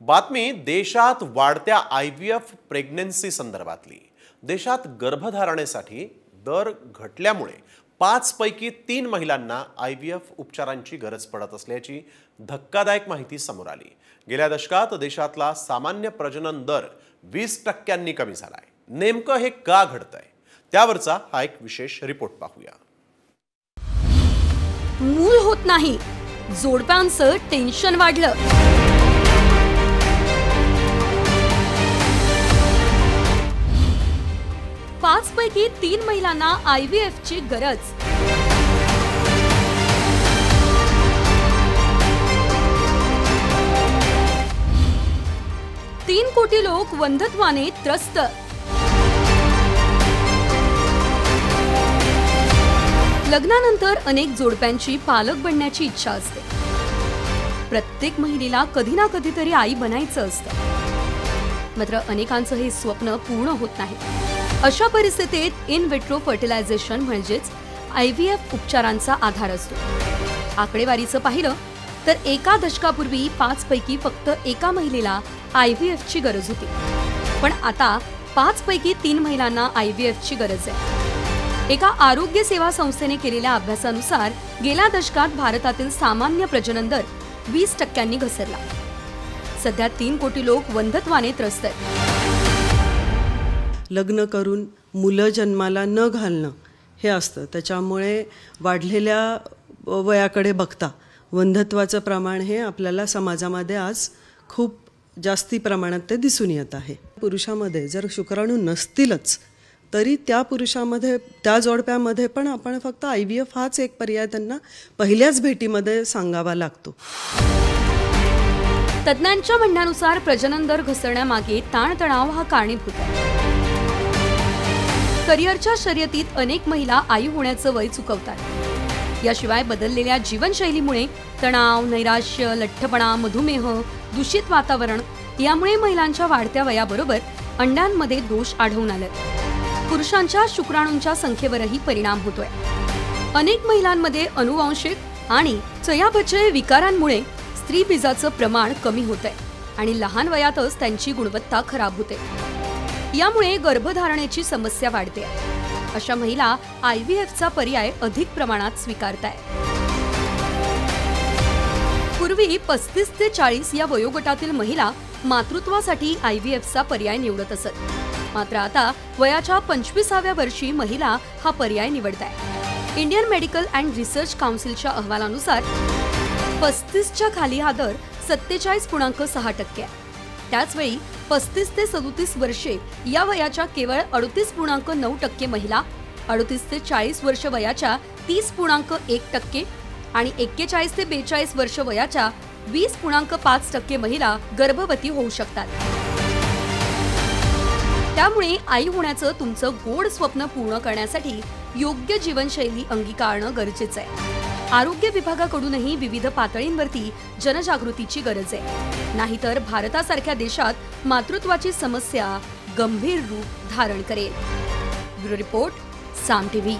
बातमी देशात वाढत्या IVF प्रेग्नन्सी संदर्भातली। देशात गर्भधारणेसाठी दर घटल्यामुळे 5 पैकी 3 महिलांना IVF उपचारांची गरज पडत असल्याची धक्कादायक माहिती समोर आली। गेल्या दशकात देशातला सामान्य प्रजनन दर 20% कमी झालाय। नेमकं हे का घडतंय त्यावरचा हा एक विशेष रिपोर्ट पाहूया। मूल होत नाही, जोडप्यांचं टेन्शन वाढलं। 5 पैकी 3 महिलांना IVF ची गरज। तीन कोटी लोक वंध्यत्वाने त्रस्त। लग्नानंतर अनेक जोडप्यांची पालक बनण्याची इच्छा असते। प्रत्येक महिलेला कधी ना कधीतरी आई बनायचं असतं, मात्र अनेकांचं हे स्वप्न पूर्ण होत नाही। अशा परिस्थितीत इन विट्रो फर्टिलायझेशन म्हणजेच IVF उपचारांचा आधार असतो। आकडेवारीचं पाहिलं तर एका दशकापूर्वी 5 पैकी फक्त एका महिलेला IVF ची गरज होती, पण आता 5 पैकी 3 महिलांना IVF ची गरज आहे। एका आरोग्य सेवा संस्थेने केलेल्या अभ्यासानुसार गेल्या दशकात भारतातील सामान्य प्रजनन दर 20% घसरला। सध्या 3 कोटी लोक वंध्यत्वाने त्रस्त आहेत। लग्न करून मुलं जन्माला न घालणं हे असतं, त्याच्यामुळे वाढलेल्या वयाकडे बघता वंध्यत्वाचं प्रमाण हे आपल्याला समाजामध्ये आज खूप जास्ती प्रमाणात ते दिसून येत आहे। पुरुषामध्ये जर शुक्राणू नसतीलच तरी त्या पुरुषामध्ये त्या जोडप्यामध्ये पण आपण फक्त IVF हाच एक पर्याय त्यांना पहिल्याच भेटीमध्ये सांगावा लागतो। तज्ञांच्या म्हणण्यानुसार प्रजनन दर घसरण्यामागे ताणतणाव हा कारणीभूत आहे। करिअरच्या शर्यतीत अनेक महिला आई होण्याचं वय चुकवतात। याशिवाय बदललेल्या जीवनशैलीमुळे तणाव, नैराश्य, लठ्ठपणा, मधुमेह, दूषित वातावरण यामुळे महिलांच्या वाढत्या वयाबरोबर अंडांमध्ये दोष आढळून आलेत। पुरुषांच्या शुक्राणूंच्या संख्येवरही परिणाम होतोय। अनेक महिलांमध्ये अनुवांशिक आणि चयापचय विकारांमुळे स्त्रीबीजाचं प्रमाण कमी होतंय आणि लहान वयातच त्यांची गुणवत्ता खराब होते। यामुळे गर्भधारणेची समस्या वाढते। अशा महिला IVFचा पर्याय अधिक प्रमाणात स्वीकारतायत। पूर्वी 35 ते 40 या वयोगटातील महिला मातृत्वासाठी IVFचा पर्याय निवडत असत, मात्र आता वयाच्या 25व्या वर्षी महिला हा पर्याय निवडतायत। इंडियन मेडिकल अँड रिसर्च काउन्सिलच्या अहवालानुसार 35च्या खाली हा दर 47.6% आहे। त्याचवेळी 35 ते 37 वर्षे या वयाच्या केवळ 38.9% महिला, 38 ते 40 वर्ष वयाच्या 30.1% आणि 41 ते 42 वर्ष वयाच्या 20.5% महिला गर्भवती होऊ शकतात। त्यामुळे आई होण्याचं तुमचं गोड स्वप्न पूर्ण करण्यासाठी योग्य जीवनशैली अंगीकारणं गरजेचं आहे। आरोग्य विभागाकडूनही विविध पातळींवरती जनजागृतीची गरज आहे, नाहीतर भारतासारख्या देशात मातृत्वाची समस्या गंभीर रूप धारण करेल। ब्युरो रिपोर्ट, साम TV।